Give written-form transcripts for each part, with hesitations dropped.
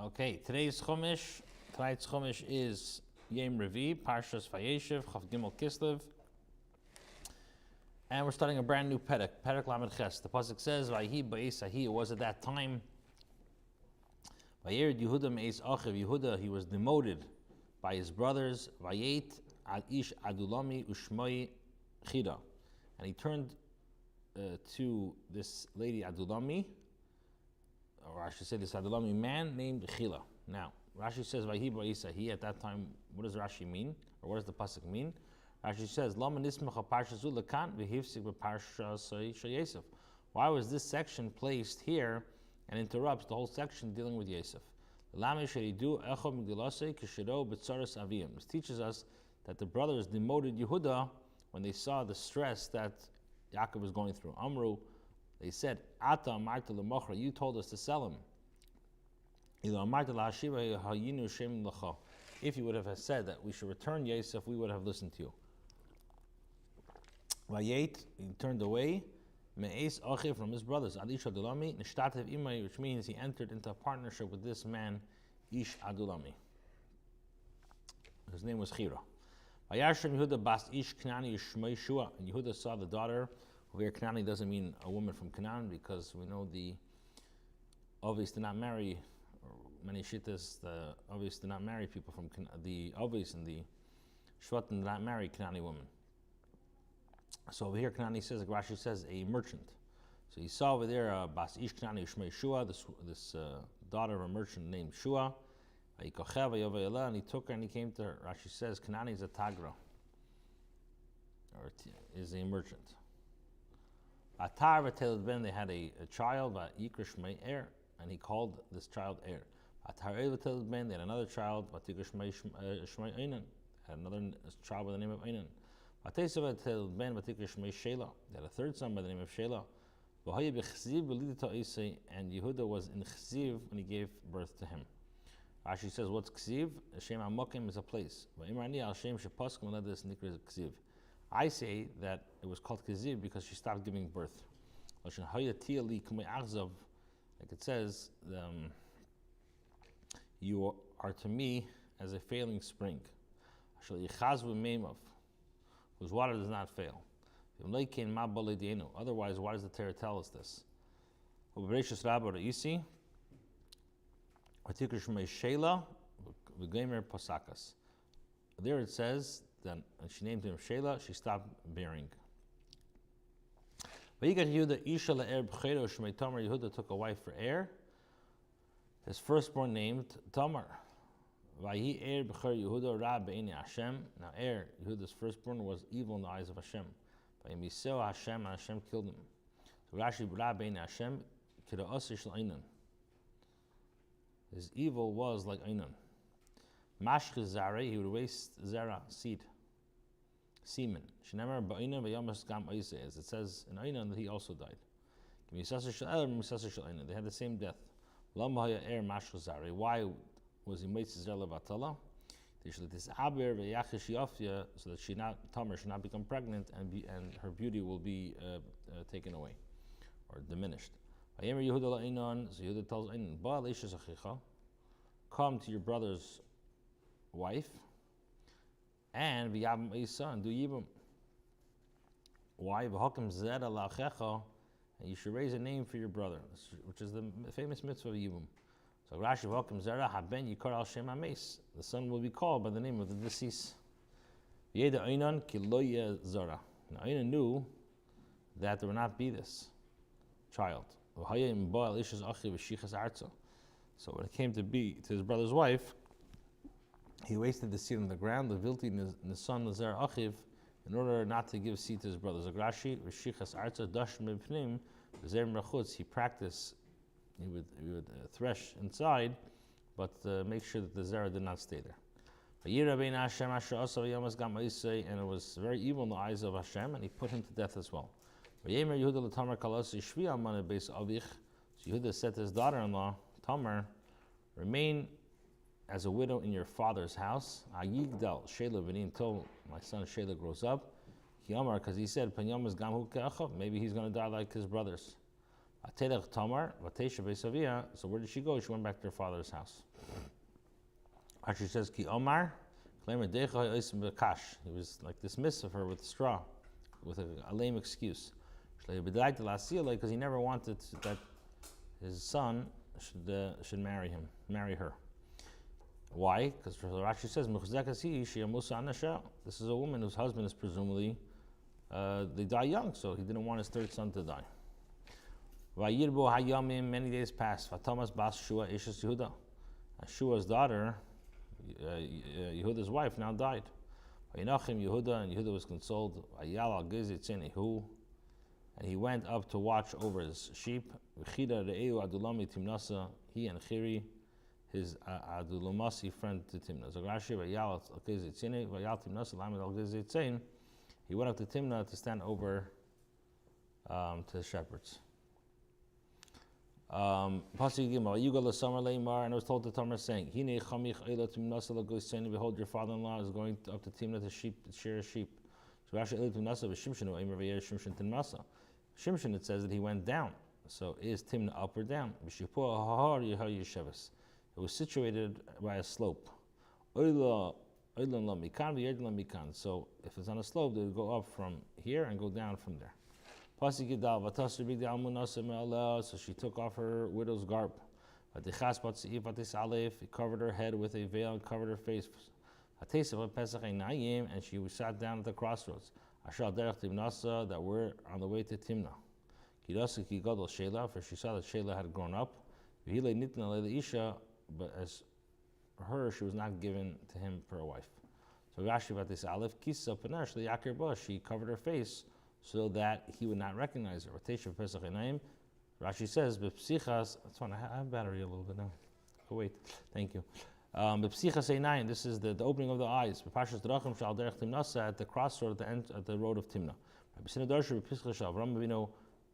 Okay, tonight's Chumash is Yom Revi, Parshas Vayeishev, Chav Gimel Kislev, and we're starting a brand new Perek Lamed Ches. The pasuk says, "Vayehi ba'esahi." It was at that time. Vayered Yehuda me'es achiv. Yehuda, he was demoted by his brothers. Vayet ad ish adulami ushmoi chida, and he turned to this lady Adulami, or I should say this Adulami man named Chila. Now, Rashi says, Vayehi ba'esahi. At that time, what does Rashi mean? Or what does the pasuk mean? Rashi says, Lama nismecha parsha zu lekan v'hifsik b'parsha Vayeishev. Why was this section placed here and interrupts the whole section dealing with Yosef? This teaches us that the brothers demoted Yehuda when they saw the stress that Yaakov was going through. Amru, they said, Ata amarta l'mochra, you told us to sell him. If you would have said that we should return Yosef, we would have listened to you. Vayet, he turned away, me'es achiv, from his brothers, Adish Adulami, nishtatev imay, which means he entered into a partnership with this man, Ish Adulami. His name was Chira. Vayashem Yehuda bas Ish Knani Yishmei Shua, and Yehuda saw the daughter. Over here, Knani doesn't mean a woman from Canaan, because we know the Ovis did not marry, or many Chitas, the Ovis did not marry people from the Ovis and the Shvatim did not marry Canani women. So over here, Knani says, like Rashi says, a merchant. So he saw over there, bas Ish Knani Yishmei Shua, this daughter of a merchant named Shua, and he took her and he came to her. Rashi says, Knani is a tagra, or is a merchant. Atar v'teled ben, they had a child, v'yikra shmei Er, and he called this child Er. Atar v'teled ben, they had another child, v'yikra shmei Einan, had another child by the name of Einan. V'tesav v'teled ben, v'yikra shmei Shela, they had a third son by the name of Shela. V'haya b'chziv v'lidita Isai, and Yehuda was in chziv when he gave birth to him. Rashi says, what's chziv? Shem Amokim is a place. V'imrani al shem shepaskim l'edis nikra chziv. I say that it was called Keziv because she stopped giving birth. Like it says, you are to me as a failing spring, whose water does not fail. Otherwise, why does the Torah tell us this? There it says, then she named him Shela, she stopped bearing. Yehuda took a wife for Er, his firstborn named Tamar. Now Er, Yehuda's firstborn, was evil in the eyes of Hashem. Hashem killed him. So Rashi, his evil was like Einan. Mashchiz Zare, he would waste Zara, seed, semen. Shenemar ba'Einan v'yamas gam Isai, as it says in Einan that he also died. They had the same death. Why was he made Zara levatala? So that Tamar should not become pregnant and her beauty will be taken away or diminished. So Yehuda tells Einan, come to your brother's wife, and v'yabim Isa, and do yibum. Why? V'hakim zed alachecha, and you should raise a name for your brother, which is the famous mitzvah of yibum. So Rashi, v'hakim zera haben yikar al shem ames, the son will be called by the name of the deceased. V'yeda Einan ki lo yeh zara. Now Einan knew that there would not be this child. V'hayim ba'al ishes achi v'shichas arza. So when it came to his brother's wife, he wasted the seed on the ground, the vilti nisan nazar achiv, in order not to give seed to his brothers. Agrashi v'shichas arza dash mipnim v'zer merachutz. He practiced. He would thresh inside, but make sure that the zera did not stay there. And it was very evil in the eyes of Hashem, and he put him to death as well. So Yehuda said to his daughter-in-law, Tamar, remain as a widow in your father's house, until my son Shela grows up. Because he said, maybe he's going to die like his brothers. Atelech Tamar, Vatesha Beisavia. So where did she go? She went back to her father's house. Rashi says, Ki Omar, he was like dismissive of her with straw, with a lame excuse. Because he never wanted that his son should marry her. Why? Because Rashi says, this is a woman whose husband is presumably, they die young, so he didn't want his third son to die. Many days passed. Shua's daughter, Yehuda's wife, now died. Yehuda, and Yehuda was consoled. And he went up to watch over his sheep. He and Chiri, his Adulumasi friend to Timnah. He went up to Timnah to stand over to the shepherds. And I was told to Tamar saying, behold, your father-in-law is going up to Timnah to share his sheep. Shimshon, it says that he went down. So is Timnah up or down? It was situated by a slope. So if it's on a slope, they would go up from here and go down from there. So she took off her widow's garb. He covered her head with a veil and covered her face. And she sat down at the crossroads that were on the way to Timnah. For she saw that Shelah had grown up. But as her, she was not given to him for a wife. So she covered her face so that he would not recognize her. Rashi says, "Bepsichas." That's fine. I have battery a little bit now. Oh wait, thank you. Bepsichas einayin. This is the opening of the eyes. Bepashas drachim shal derech Timnasa at the crossroad at the road of Timnah.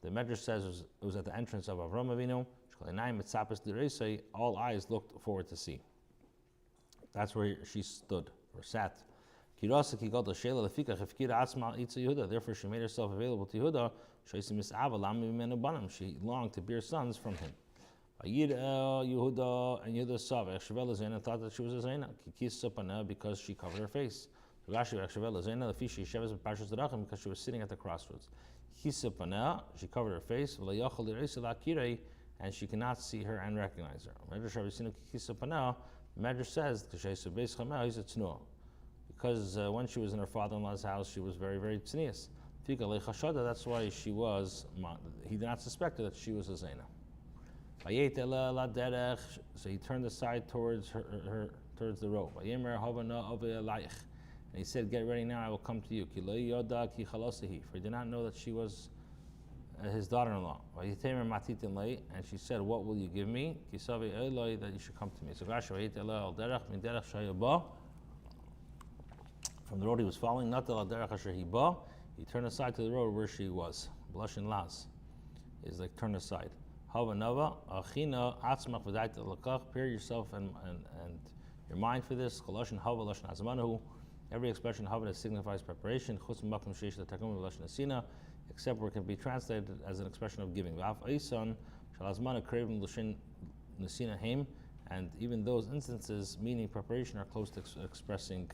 The Medrash says it was at the entrance of Avram Avinu. All eyes looked forward to see. That's where she stood or sat. Therefore, she made herself available to Yehuda. She longed to bear sons from him. Yehuda and Yehuda saw and thought that she was a Zaina because she covered her face. Because she was sitting at the crossroads. She covered her face, and she cannot see her and recognize her. Medrash says, because when she was in her father-in-law's house, she was very, very tznius. That's why he did not suspect her that she was a Zaina. So he turned aside towards towards the road. And he said, get ready now, I will come to you. For he did not know that she was his daughter-in-law. And she said, what will you give me? That you should come to me. So from the road he was following, he turned aside to the road where she was. Blush and las is like turn aside. Prepare yourself and your mind for this. Every expression hava signifies preparation, except where it can be translated as an expression of giving. And even those instances, meaning preparation, are close to expression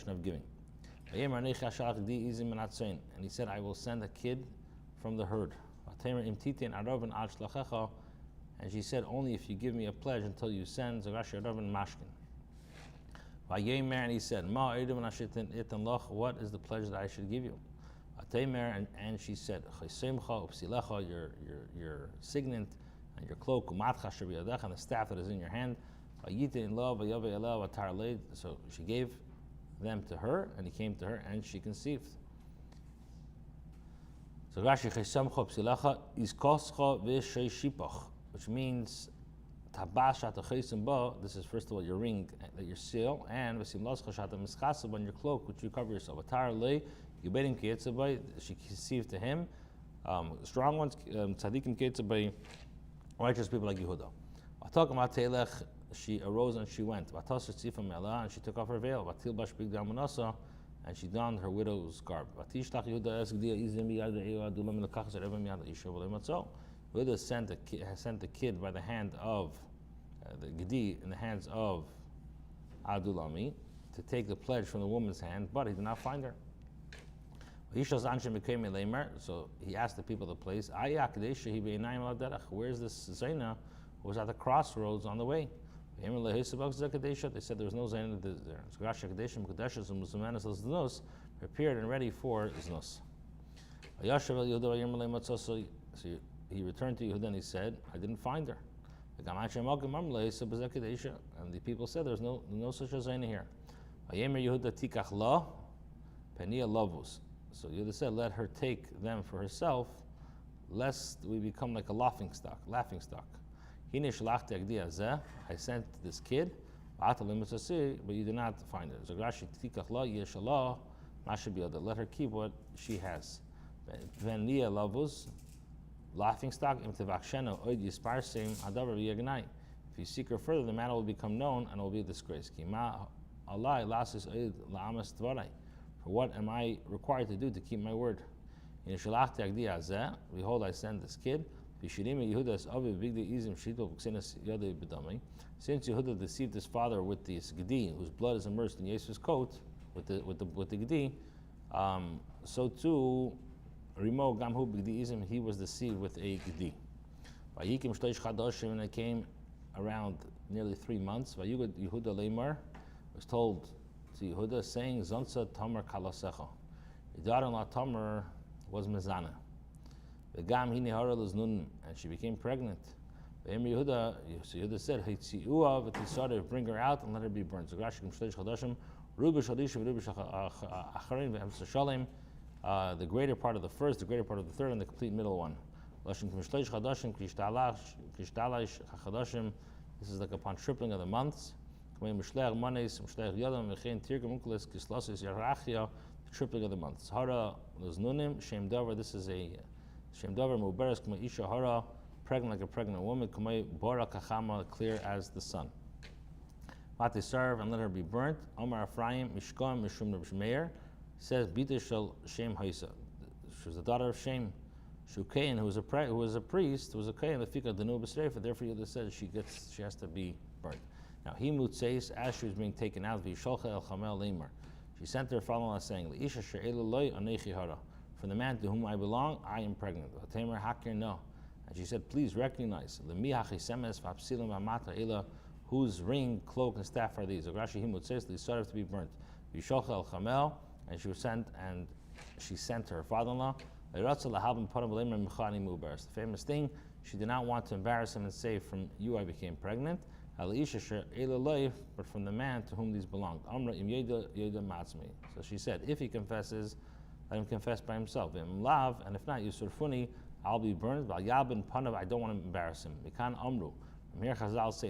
of giving. And he said, I will send a kid from the herd. And she said, only if you give me a pledge until you send Zagashi Aravan Mashkin. And he said, what is the pledge that I should give you? And she said, your signet and your cloak, and the staff that is in your hand. So she gave them to her, and he came to her, and she conceived. So Rashi which means this is first of all your ring that you seal, and on your cloak which you cover yourself. She conceived to him. Strong ones, tzaddikim, righteous people like Yehuda. She arose and she went. And she took off her veil. And she donned her widow's garb. Yehuda sent the kid by the hand of the Gedi in the hands of Adulami to take the pledge from the woman's hand, but he did not find her. So he asked the people of the place, where's this Zaina who was at the crossroads on the way? They said there was no Zaina there. Prepared and ready for Znos. So he returned to Yehuda and he said, I didn't find her. And the people said, there's no such a Zaina here. So Yehuda said, let her take them for herself, lest we become like a laughing stock. I sent this kid, but you did not find her. Let her keep what she has. Laughing stock. If you seek her further, the matter will become known and will be a disgrace. For what am I required to do to keep my word? Behold, I send this kid. Since Yehuda deceived his father with this Gedi, whose blood is immersed in Yeshu's coat, with the Gedi, so too Rimo Gamhu B'Gdiizim, he was deceived with a Gedi. When it came around nearly 3 months, Yehuda Leimar was told to Yehuda, saying, Zonsa Tamar Kalasecha. Your daughter-in-law Tamar was Mezana. And she became pregnant. So Yehuda said, bring her out and let her be burned. The greater part of the first, the greater part of the third, and the complete middle one. This is like upon tripling of the months. The tripling of the months. This is a Shem Dover Muberes Kama Isha Hara, pregnant like a pregnant woman, Kamay Bora Kachama, clear as the sun. Mati serve and let her be burnt. Omar Ephraim Mishkam Mishum Meir says Bita Shel Shem Haisa. She was the daughter of Shem. Shukain, who was a priest, who was a Kain, the Fika Danu B'Sreifa, therefore Yehuda says she has to be burnt. Now he says, as she was being taken out, Visholcha El Chamel Lemar. She sent her father-in-law saying, Isha She'ela Loi Anechi Hara. From the man to whom I belong, I am pregnant. And she said, please recognize whose ring, cloak, and staff are these? Rashi Himut says they started to be burnt. And she was sent, and she sent her father-in-law. The famous thing, she did not want to embarrass him and say, from you I became pregnant. But from the man to whom these belonged. So she said, if he confesses, let him confess by himself. And if not, Yusurfuni, I'll be burned. I don't want to embarrass him. From here, Chazal say,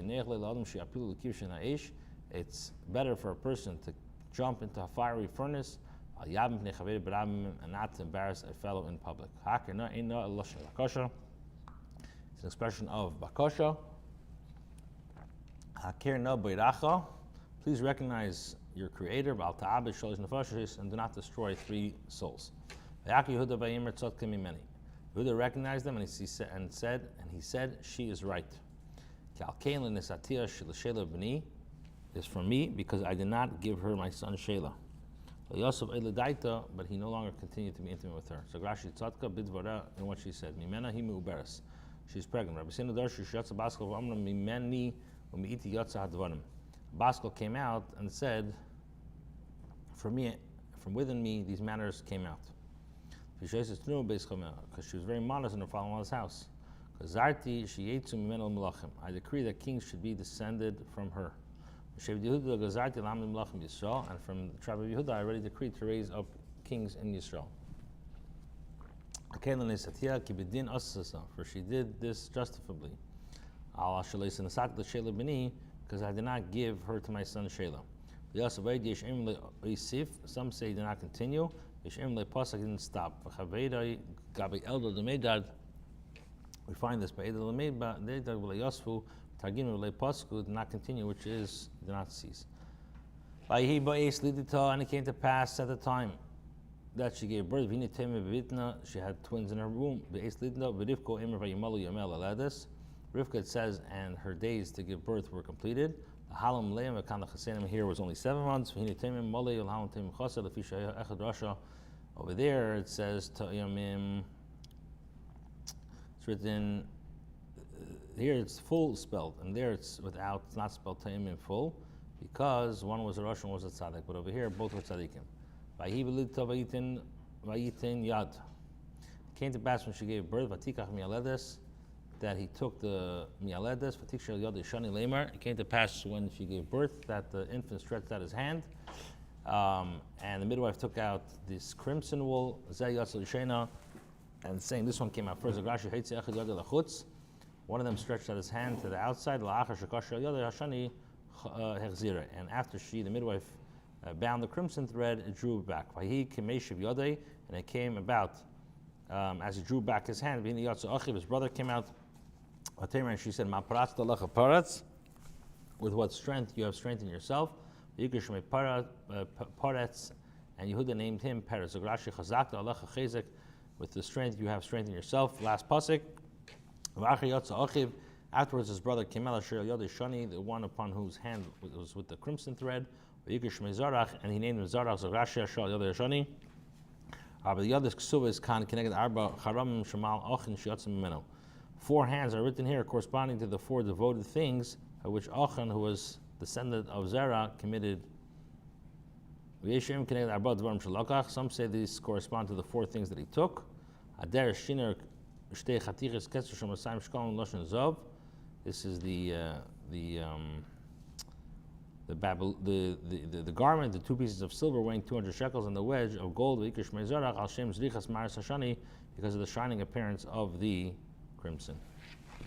it's better for a person to jump into a fiery furnace and not to embarrass a fellow in public. It's an expression of bakosha. Please recognize your creator, and do not destroy 3 souls. Yehuda recognized them, and he said, she is right. Is for me, because I did not give her my son Shelah. But he no longer continued to be intimate with her. So Rashi Tzadka bidvara in what she said. Mimena hi meuberes. She's pregnant. Rabbi Sinu Darshi Shatza Baskel v'amram mimeni u'mi'iti yatza hadvarim. Baskel came out and said, from within me, these matters came out. Because she was very modest in her father-in-law's house. I decree that kings should be descended from her. And from the tribe of Yehuda, I already decreed to raise up kings in Yisrael. For she did this justifiably. Because I did not give her to my son Shelah. Some say he did not continue. Didn't stop. We find this by Edel Lamedad, did not continue, which is did not cease. And it came to pass at the time that she gave birth. She had twins in her womb. Rivka, it says, and her days to give birth were completed. The Halam Leim Chasenim here was only 7 months. Over there it says Ta'yamim. It's written here. It's full spelled, and there it's without. It's not spelled Ta'yamim full, because one was a Rosh and one was a tzaddik. But over here, both were tzaddikim. Vayitin Yad. It came to pass when she gave birth. Vatikach Mialedes. That he took the mialedes, it came to pass when she gave birth that the infant stretched out his hand, and the midwife took out this crimson wool, and saying this one came out first. One of them stretched out his hand to the outside, and after the midwife, bound the crimson thread, it drew back. And it came about, as he drew back his hand, his brother came out. And she said, with what strength you have strengthened yourself. And Yehuda named him Peretz. With the strength you have strengthened yourself. Last pasuk. Afterwards his brother came out, the one upon whose hand was with the crimson thread. And he named him Zarach. Four hands are written here corresponding to the 4 devoted things of which Achan, who was descendant of Zerah, committed. Some say these correspond to the 4 things that he took. This is the garment, the 2 pieces of silver weighing 200 shekels, and the wedge of gold, because of the shining appearance of the crimson.